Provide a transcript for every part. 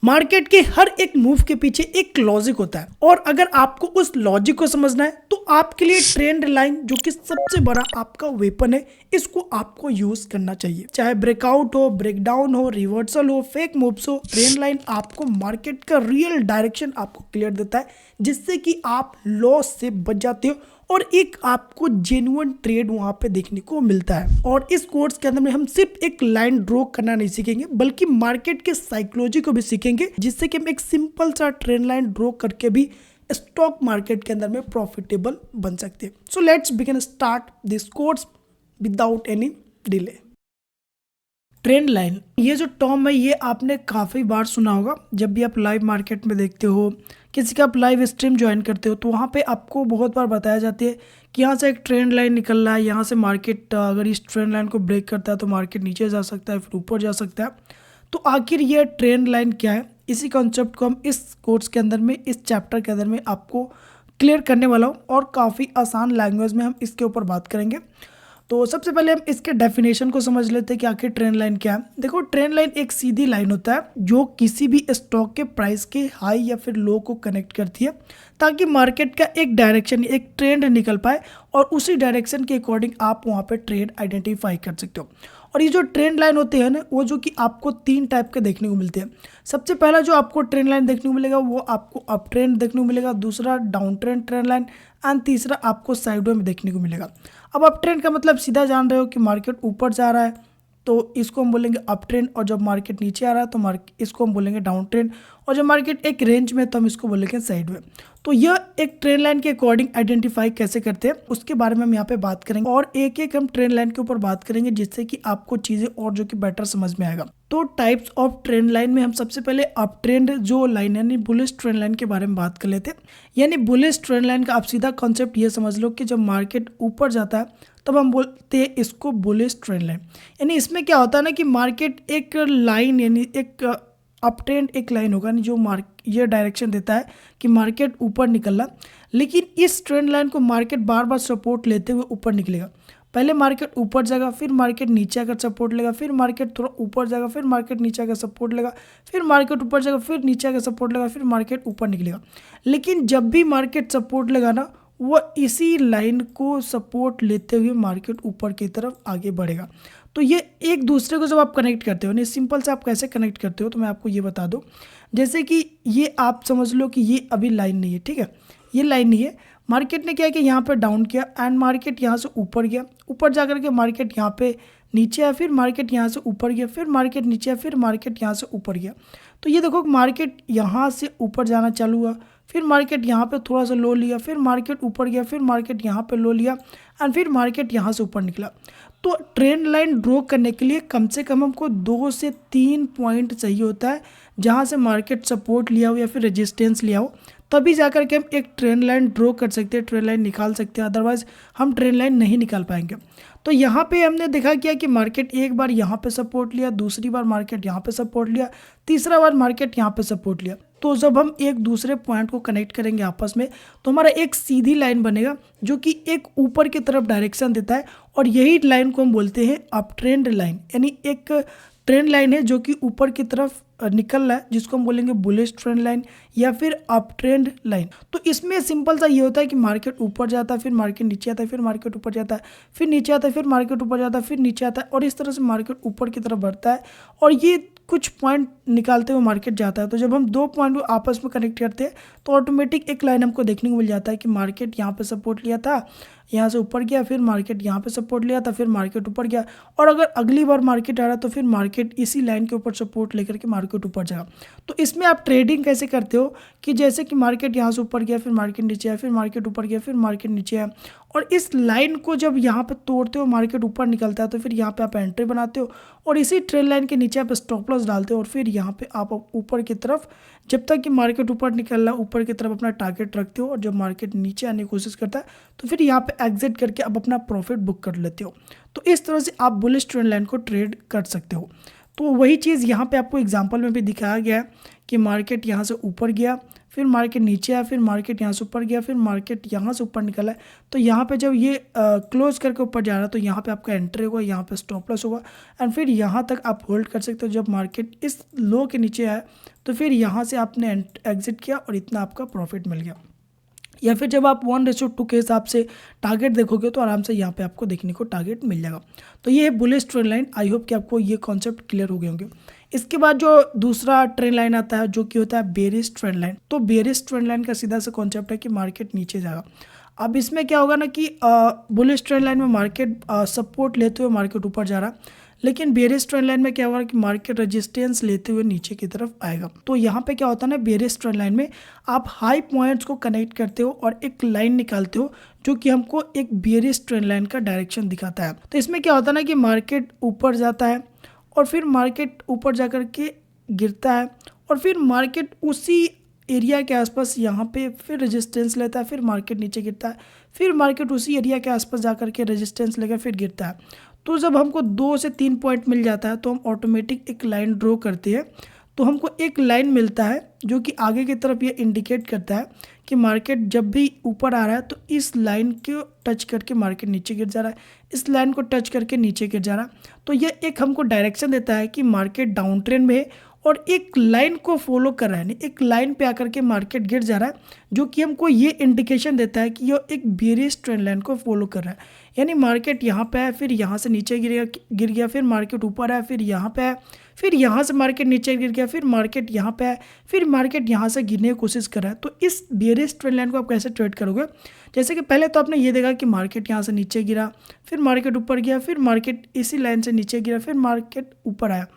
Market के हर एक move के पीछे एक लॉजिक होता है और अगर आपको उस लॉजिक को समझना है तो आपके लिए ट्रेंड लाइन जो कि सबसे बड़ा आपका वेपन है, इसको आपको यूज करना चाहिए। चाहे ब्रेकआउट हो, ब्रेकडाउन हो, रिवर्सल हो, फेक मूव्स हो, ट्रेंड लाइन आपको मार्केट का रियल डायरेक्शन आपको क्लियर देता है, जिससे कि आप लॉस से बच जाते हो और एक आपको जेन्युइन ट्रेड वहां पे देखने को मिलता है। और इस कोर्स के अंदर में हम सिर्फ एक लाइन ड्रॉ करना नहीं सीखेंगे बल्कि मार्केट के साइकोलॉजी को भी सीखेंगे, जिससे कि हम एक सिंपल सा ट्रेंड लाइन ड्रॉ करके भी स्टॉक मार्केट के अंदर में प्रॉफिटेबल बन सकते हैं। So let's begin start this course without any delay. Trend line, ये जो टर्म है ये आपने काफ़ी बार सुना होगा। जब भी आप लाइव मार्केट में देखते हो, किसी का आप लाइव स्ट्रीम ज्वाइन करते हो, तो वहाँ पे आपको बहुत बार बताया जाती है कि यहाँ से एक ट्रेंड लाइन निकल रहा है, यहाँ से मार्केट अगर इस ट्रेंड लाइन को ब्रेक करता है तो मार्केट नीचे जा सकता है, फिर ऊपर जा सकता है। तो आखिर ये ट्रेंड लाइन क्या है, इसी कॉन्सेप्ट को हम इस कोर्स के अंदर में, इस चैप्टर के अंदर में आपको क्लियर करने वाला हूँ और काफ़ी आसान लैंग्वेज में हम इसके ऊपर बात करेंगे। तो सबसे पहले हम इसके डेफिनेशन को समझ लेते हैं कि आखिर ट्रेंड लाइन क्या है। देखो, ट्रेंड लाइन एक सीधी लाइन होता है जो किसी भी स्टॉक के प्राइस के हाई या फिर लो को कनेक्ट करती है, ताकि मार्केट का एक डायरेक्शन, एक ट्रेंड निकल पाए और उसी डायरेक्शन के अकॉर्डिंग आप वहाँ पे ट्रेड आइडेंटिफाई कर सकते हो। और ये जो ट्रेंड लाइन होते हैं ना, वो जो कि आपको 3 टाइप के देखने को मिलते हैं। सबसे पहला जो आपको ट्रेंड लाइन देखने को मिलेगा वो आपको अप ट्रेंड देखने को मिलेगा, दूसरा down trend trend line, and तीसरा आपको साइडवे में देखने को मिलेगा। अब अप ट्रेंड का मतलब सीधा जान रहे हो कि मार्केट ऊपर जा रहा है तो इसको हम बोलेंगे अप ट्रेंड, और जब मार्केट नीचे आ रहा है तो इसको हम बोलेंगे डाउन ट्रेंड, और जब मार्केट एक रेंज में तो हम इसको बोलेंगे साइडवे। तो यह एक ट्रेंड लाइन के अकॉर्डिंग आइडेंटिफाई कैसे करते हैं उसके बारे में हम यहाँ पे बात करेंगे, और एक एक हम ट्रेंड लाइन के ऊपर बात करेंगे, जिससे कि आपको चीजें और जो कि बेटर समझ में आएगा। तो टाइप्स ऑफ ट्रेंड लाइन में हम सबसे पहले अप ट्रेंड जो लाइन यानी बुलिश ट्रेंड लाइन के बारे में बात कर लेते हैं। यानी बुलिश ट्रेंड लाइन का आप सीधा कॉन्सेप्ट ये समझ लो कि जब मार्केट ऊपर जाता है तब हम बोलते हैं इसको बुलिश ट्रेंड लाइन। यानी इसमें क्या होता है ना कि मार्केट एक लाइन, यानी एक अप ट्रेंड एक लाइन होगा जो ये डायरेक्शन देता है कि मार्केट ऊपर निकलना, लेकिन इस ट्रेंड लाइन को मार्केट बार बार सपोर्ट लेते हुए ऊपर निकलेगा। पहले मार्केट ऊपर जाएगा, फिर मार्केट नीचे आकर सपोर्ट लेगा, फिर मार्केट थोड़ा ऊपर जाएगा, फिर मार्केट नीचे आकर सपोर्ट लेगा, फिर मार्केट ऊपर जाएगा, फिर नीचे आकर सपोर्ट लेगा, फिर मार्केट ऊपर निकलेगा। लेकिन जब भी मार्केट सपोर्ट लेगा ना, वो इसी लाइन को सपोर्ट लेते हुए मार्केट ऊपर की तरफ आगे बढ़ेगा। तो ये एक दूसरे को जब आप कनेक्ट करते हो ना, सिंपल से आप कैसे कनेक्ट करते हो तो मैं आपको ये बता दूं। जैसे कि ये आप समझ लो कि ये अभी लाइन नहीं है, ठीक है, ये लाइन नहीं है। मार्केट ने क्या है कि यहाँ पे डाउन किया एंड मार्केट यहाँ से ऊपर गया, ऊपर जा करके मार्केट यहाँ पे नीचे आया, फिर मार्केट यहाँ से ऊपर गया, फिर मार्केट नीचे आया, फिर मार्केट यहाँ से ऊपर गया। तो ये देखो मार्केट यहाँ से ऊपर जाना चालू हुआ, फिर मार्केट यहाँ पे थोड़ा सा लो लिया, फिर मार्केट ऊपर गया, फिर मार्केट यहाँ पे लो लिया एंड फिर मार्केट यहाँ से ऊपर निकला। तो ट्रेंड लाइन ड्रॉ करने के लिए कम से कम हमको 2 से 3 पॉइंट चाहिए होता है, जहाँ से मार्केट सपोर्ट लिया हो या फिर रेजिस्टेंस लिया हो, तभी जाकर के हम एक ट्रेंड लाइन ड्रॉ कर सकते हैं, ट्रेंड लाइन निकाल सकते हैं। अदरवाइज हम ट्रेंड लाइन नहीं निकाल पाएंगे। तो यहाँ पे हमने देखा क्या कि मार्केट एक बार यहाँ पे सपोर्ट लिया, दूसरी बार मार्केट यहाँ पे सपोर्ट लिया, तीसरा बार मार्केट यहाँ पे सपोर्ट लिया। तो जब हम एक दूसरे पॉइंट को कनेक्ट करेंगे आपस में तो हमारा एक सीधी लाइन बनेगा जो कि एक ऊपर की तरफ डायरेक्शन देता है, और यही लाइन को हम बोलते हैं अप ट्रेंड लाइन। यानी एक ट्रेंड लाइन है जो कि ऊपर की तरफ निकल रहा है, जिसको हम बोलेंगे बुलिश ट्रेंड लाइन या फिर अप ट्रेंड लाइन। तो इसमें सिंपल सा ये होता है कि मार्केट ऊपर जाता है, फिर मार्केट नीचे आता है, फिर मार्केट ऊपर जाता है, फिर नीचे आता है, फिर मार्केट ऊपर जाता है, फिर नीचे आता है, और इस तरह से मार्केट ऊपर की तरफ बढ़ता है और ये कुछ पॉइंट निकालते हुए मार्केट जाता है। तो जब हम 2 पॉइंट को आपस में कनेक्ट करते हैं तो ऑटोमेटिक एक लाइन हमको देखने को मिल जाता है कि मार्केट यहाँ पे सपोर्ट लिया था, यहाँ से ऊपर गया, फिर मार्केट यहाँ पे सपोर्ट लिया था, फिर मार्केट ऊपर गया, और अगर अगली बार मार्केट आ रहा तो फिर मार्केट इसी लाइन के ऊपर सपोर्ट लेकर के मार्केट ऊपर जाएगा। तो इसमें आप ट्रेडिंग कैसे करते हो कि जैसे कि मार्केट यहाँ से ऊपर गया, फिर मार्केट नीचे आया, फिर मार्केट ऊपर गया, फिर मार्केट नीचे आया, और इस लाइन को जब यहाँ पे तोड़ते हो मार्केट ऊपर निकलता है तो फिर यहाँ पे आप एंट्री बनाते हो, और इसी ट्रेंड लाइन के नीचे आप स्टॉप लॉस डालते हो, और फिर यहाँ पे आप ऊपर की तरफ जब तक कि मार्केट ऊपर निकल रहा है ऊपर की तरफ अपना टारगेट रखते हो, और जब मार्केट नीचे आने की कोशिश करता है तो फिर यहाँ पे एग्जिट करके आप अपना प्रॉफिट बुक कर लेते हो। तो इस तरह से आप बुलिश ट्रेंड लाइन को ट्रेड कर सकते हो। तो वही चीज़ यहाँ पे आपको एग्जांपल में भी दिखाया गया है कि मार्केट यहाँ से ऊपर गया, फिर मार्केट नीचे आया, फिर मार्केट यहाँ से ऊपर गया, फिर मार्केट यहाँ से ऊपर निकला है। तो यहाँ पे जब ये क्लोज करके ऊपर जा रहा है तो यहाँ पे आपका एंट्री होगा, यहाँ पे स्टॉप लॉस होगा एंड फिर यहाँ तक आप होल्ड कर सकते हो। जब मार्केट इस लो के नीचे आया तो फिर यहाँ से आपने एग्जिट किया और इतना आपका प्रॉफिट मिल गया। या फिर जब आप 1:2 के हिसाब से टारगेट देखोगे तो आराम से यहाँ पे आपको देखने को टारगेट मिल जाएगा। तो ये है bullish trend line. I hope कि आपको ये कॉन्सेप्ट क्लियर हो गए होंगे। इसके बाद जो दूसरा ट्रेंड लाइन आता है जो कि होता है बेरिश ट्रेंड लाइन। तो बेरिश ट्रेंड लाइन का सीधा सा कॉन्सेप्ट है कि मार्केट नीचे जाएगा। अब इसमें क्या होगा ना कि बुलिश ट्रेंड लाइन में मार्केट सपोर्ट लेते हुए मार्केट ऊपर जा रहा है, लेकिन बेरिश ट्रेंड लाइन में क्या होगा कि मार्केट रेजिस्टेंस लेते हुए नीचे की तरफ आएगा। तो यहाँ पे क्या होता है ना, बेरिश ट्रेंड लाइन में आप हाई पॉइंट्स को कनेक्ट करते हो और एक लाइन निकालते हो जो कि हमको एक बेरिश ट्रेंड लाइन का डायरेक्शन दिखाता है। तो इसमें क्या होता है ना कि मार्केट ऊपर जाता है और फिर मार्केट ऊपर जा कर के गिरता है और फिर मार्केट उसी एरिया के आसपास यहाँ पे फिर रेजिस्टेंस लेता है, फिर मार्केट नीचे गिरता है, फिर मार्केट उसी एरिया के आसपास जा कर के रेजिस्टेंस लेकर फिर गिरता है। तो जब हमको 2 से 3 पॉइंट मिल जाता है तो हम ऑटोमेटिक एक लाइन ड्रॉ करते हैं। तो हमको एक लाइन मिलता है जो कि आगे की तरफ ये इंडिकेट करता है कि मार्केट जब भी ऊपर आ रहा है तो इस लाइन को टच करके मार्केट नीचे गिर जा रहा है, इस लाइन को टच करके नीचे गिर जा रहा है। तो ये एक हमको डायरेक्शन देता है कि मार्केट डाउन ट्रेंड में है और एक लाइन को फॉलो कर रहा है, एक लाइन पे आकर के मार्केट गिर जा रहा है, जो कि हमको ये इंडिकेशन देता है कि ये एक बेरिश ट्रेंड लाइन को फॉलो कर रहा है। यानी मार्केट यहाँ पे है, फिर यहाँ से नीचे गिर गया, फिर मार्केट ऊपर है, फिर यहाँ पे है, फिर यहाँ से मार्केट नीचे गिर गया, फिर मार्केट यहाँ पे है, फिर मार्केट यहाँ से गिरने की कोशिश कर रहा है। तो इस बेरिश ट्रेंड लाइन को आप कैसे ट्रेड करोगे? जैसे कि पहले तो आपने ये देखा कि मार्केट यहाँ से नीचे गिरा, फिर मार्केट ऊपर गया, फिर मार्केट इसी लाइन से नीचे गिरा, फिर मार्केट ऊपर आया।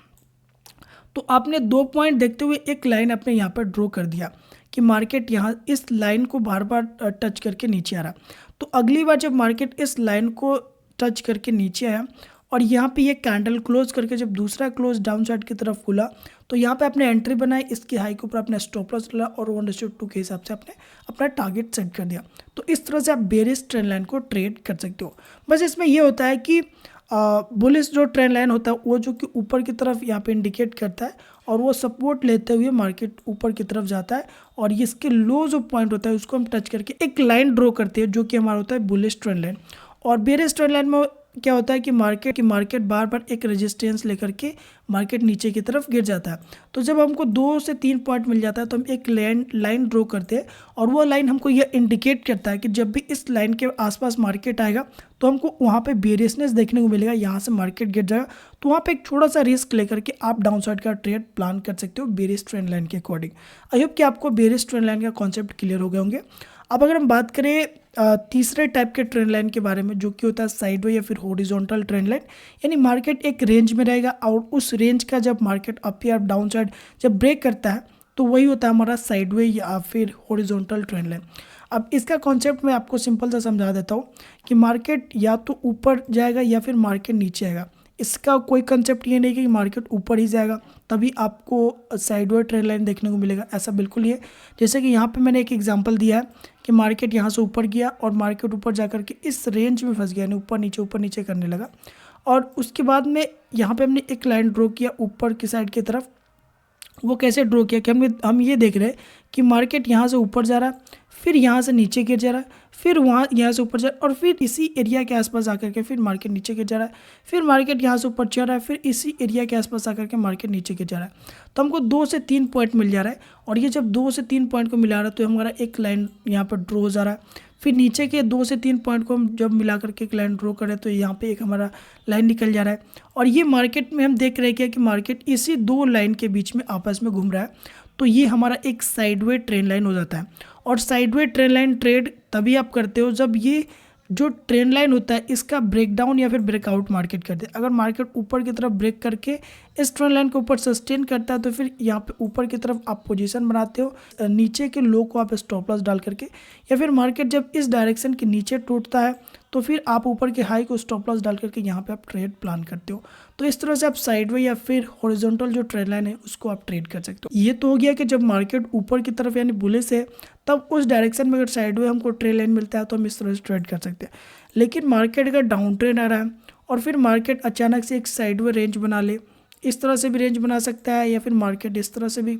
तो आपने 2 पॉइंट देखते हुए एक लाइन अपने यहाँ पर ड्रॉ कर दिया कि मार्केट यहाँ इस लाइन को बार बार टच करके नीचे आ रहा। तो अगली बार जब मार्केट इस लाइन को टच करके नीचे आया और यहाँ पे ये कैंडल क्लोज करके जब दूसरा क्लोज डाउन साइड की तरफ खुला तो यहाँ पे आपने एंट्री बनाई, इसके हाई के ऊपर अपने स्टॉप लॉस डाला और 1:2 के हिसाब से आपने अपना टारगेट सेट कर दिया। तो इस तरह से आप बेरिश ट्रेंड लाइन को ट्रेड कर सकते हो। बस इसमें ये होता है कि बुलिश जो ट्रेंड लाइन होता है वो जो कि ऊपर की तरफ यहाँ पे इंडिकेट करता है और वो सपोर्ट लेते हुए मार्केट ऊपर की तरफ जाता है और इसके लो जो पॉइंट होता है उसको हम टच करके एक लाइन ड्रॉ करते हैं जो कि हमारा होता है बुलिश ट्रेंड लाइन। और बेरिश ट्रेंड लाइन में क्या होता है कि मार्केट बार बार एक रेजिस्टेंस लेकर के मार्केट नीचे की तरफ गिर जाता है। तो जब हमको 2 से 3 पॉइंट मिल जाता है तो हम एक लाइन ड्रॉ करते हैं और वो लाइन हमको यह इंडिकेट करता है कि जब भी इस लाइन के आसपास मार्केट आएगा तो हमको वहाँ पे बेरिशनेस देखने को मिलेगा, यहाँ से मार्केट गिर जाएगा। तो वहाँ पे एक छोटा सा रिस्क लेकर के आप डाउन साइड का ट्रेड प्लान कर सकते हो बेरिश ट्रेंड लाइन के अकॉर्डिंग। आई होप कि आपको बेरिश ट्रेंड लाइन का कॉन्सेप्ट क्लियर हो गए होंगे। अब अगर हम बात करें तीसरे टाइप के ट्रेंड लाइन के बारे में जो कि होता है साइडवे या फिर हॉरिजॉन्टल ट्रेंड लाइन, यानी मार्केट एक रेंज में रहेगा और उस रेंज का जब मार्केट अप या डाउन साइड जब ब्रेक करता है तो वही होता है हमारा साइडवे या फिर हॉरिजॉन्टल ट्रेंड लाइन। अब इसका कॉन्सेप्ट मैं आपको सिंपल सा समझा देता हूँ कि मार्केट या तो ऊपर जाएगा या फिर मार्केट नीचे आएगा। इसका कोई कंसेप्ट ये नहीं कि मार्केट ऊपर ही जाएगा तभी आपको साइडवे ट्रेंड लाइन देखने को मिलेगा, ऐसा बिल्कुल ही है। जैसे कि यहाँ पे मैंने एक एग्जांपल दिया है कि मार्केट यहाँ से ऊपर गया और मार्केट ऊपर जाकर के इस रेंज में फंस गया, यानी ऊपर नीचे करने लगा और उसके बाद में यहाँ पे हमने एक लाइन ड्रॉ किया ऊपर की साइड की तरफ। वो कैसे ड्रॉ किया कि हम ये देख रहे हैं कि मार्केट यहाँ से ऊपर जा रहा है, फिर यहाँ से नीचे गिर जा रहा है, फिर यहाँ से ऊपर जा रहा है और फिर इसी एरिया के आसपास आकर के फिर मार्केट नीचे गिर जा रहा है, फिर मार्केट यहाँ से ऊपर चढ़ रहा है, फिर इसी एरिया के आसपास आकर के मार्केट नीचे गिर जा रहा है। तो हमको 2 से 3 पॉइंट मिल जा रहा है और ये जब 2 से 3 पॉइंट को मिला रहा है तो हमारा एक लाइन यहाँ पर ड्रॉ हो जा रहा है। फिर नीचे के 2 से 3 पॉइंट को हम जब मिला करके एक लाइन ड्रॉ करें तो यहाँ पे एक हमारा लाइन निकल जा रहा है और ये मार्केट में हम देख रहे हैं कि मार्केट इसी 2 लाइन के बीच में आपस में घूम रहा है। तो ये हमारा एक साइडवे ट्रेंड लाइन हो जाता है और साइडवे ट्रेंड लाइन ट्रेड तभी आप करते हो जब ये जो ट्रेंड लाइन होता है इसका ब्रेकडाउन या फिर ब्रेकआउट मार्केट करते हैं। अगर मार्केट ऊपर की तरफ ब्रेक करके इस ट्रेंड लाइन के ऊपर सस्टेन करता है तो फिर यहाँ पे ऊपर की तरफ आप पोजीशन बनाते हो, नीचे के लो को आप स्टॉप लॉस डाल करके, या फिर मार्केट जब इस डायरेक्शन के नीचे टूटता है तो फिर आप ऊपर के हाई को स्टॉप लॉस डाल करके यहाँ पे आप ट्रेड प्लान करते हो। तो इस तरह से आप साइडवे या फिर हॉरिजॉन्टल जो ट्रेंड लाइन है उसको आप ट्रेड कर सकते हो। ये तो हो गया कि जब मार्केट ऊपर की तरफ यानी बुलिश है तब उस डायरेक्शन में अगर साइडवे हमको ट्रेंड लाइन मिलता है तो हम इस तरह से ट्रेड कर सकते हैं। लेकिन मार्केट अगर डाउन ट्रेंड आ रहा है और फिर मार्केट अचानक से एक साइडवे रेंज बना ले, इस तरह से भी रेंज बना सकता है, या फिर मार्केट इस तरह से भी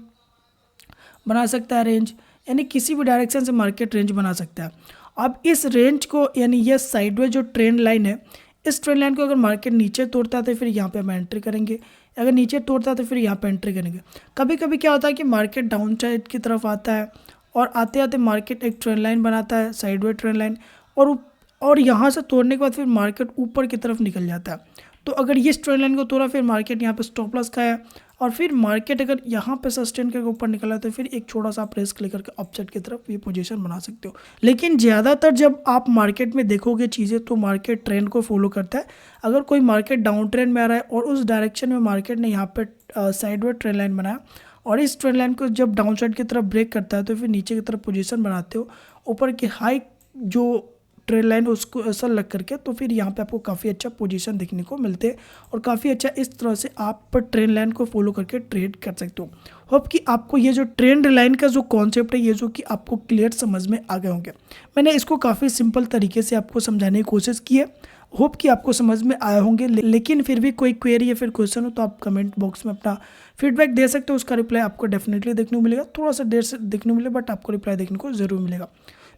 बना सकता है रेंज, यानी किसी भी डायरेक्शन से मार्केट रेंज बना सकता है। अब इस रेंज को, यानी ये साइडवेज जो ट्रेंड लाइन है, इस ट्रेंड लाइन को अगर मार्केट नीचे तोड़ता है तो फिर यहाँ पे हम एंट्री करेंगे, अगर नीचे तोड़ता है तो फिर यहाँ पे एंट्री करेंगे। कभी कभी क्या होता है कि मार्केट डाउन साइड की तरफ आता है और आते आते मार्केट एक ट्रेंड लाइन बनाता है, साइडवेज ट्रेंड लाइन, और यहाँ से तोड़ने के बाद फिर मार्केट ऊपर की तरफ निकल जाता है। तो अगर ये ट्रेंड लाइन को तोड़ा, फिर मार्केट यहाँ पे स्टॉप लॉस खाया, और फिर मार्केट अगर यहाँ पे सस्टेन करके ऊपर निकला तो फिर एक छोटा सा आप रिस्क लेकर के अपसाइड की तरफ ये पोजीशन बना सकते हो। लेकिन ज़्यादातर जब आप मार्केट में देखोगे चीज़ें तो मार्केट ट्रेंड को फॉलो करता है। अगर कोई मार्केट डाउन ट्रेंड में आ रहा है और उस डायरेक्शन में मार्केट ने यहाँ पे साइडवेज ट्रेंड लाइन बनाया और इस ट्रेंड लाइन को जब डाउन साइड की तरफ ब्रेक करता है तो फिर नीचे की तरफ पोजीशन बनाते हो, ऊपर की हाई जो ट्रेंड लाइन उसको असर लग करके, तो फिर यहाँ पे आपको काफ़ी अच्छा पोजीशन देखने को मिलते हैं और काफ़ी अच्छा इस तरह से आप ट्रेंड लाइन को फॉलो करके ट्रेड कर सकते हो। होप कि आपको ये जो ट्रेंड लाइन का जो कॉन्सेप्ट है ये जो कि आपको क्लियर समझ में आ गए होंगे। मैंने इसको काफ़ी सिंपल तरीके से आपको समझाने की कोशिश की है, होप कि आपको समझ में आया होंगे। लेकिन फिर भी कोई क्वेरी या फिर क्वेश्चन हो तो आप कमेंट बॉक्स में अपना फीडबैक दे सकते हो, उसका रिप्लाई आपको डेफिनेटली देखने को मिलेगा, थोड़ा सा देर से देखने को मिले बट आपको रिप्लाई देखने को ज़रूर मिलेगा।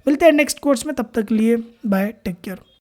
मिलते हैं नेक्स्ट कोर्स में, तब तक के लिए बाय, टेक केयर।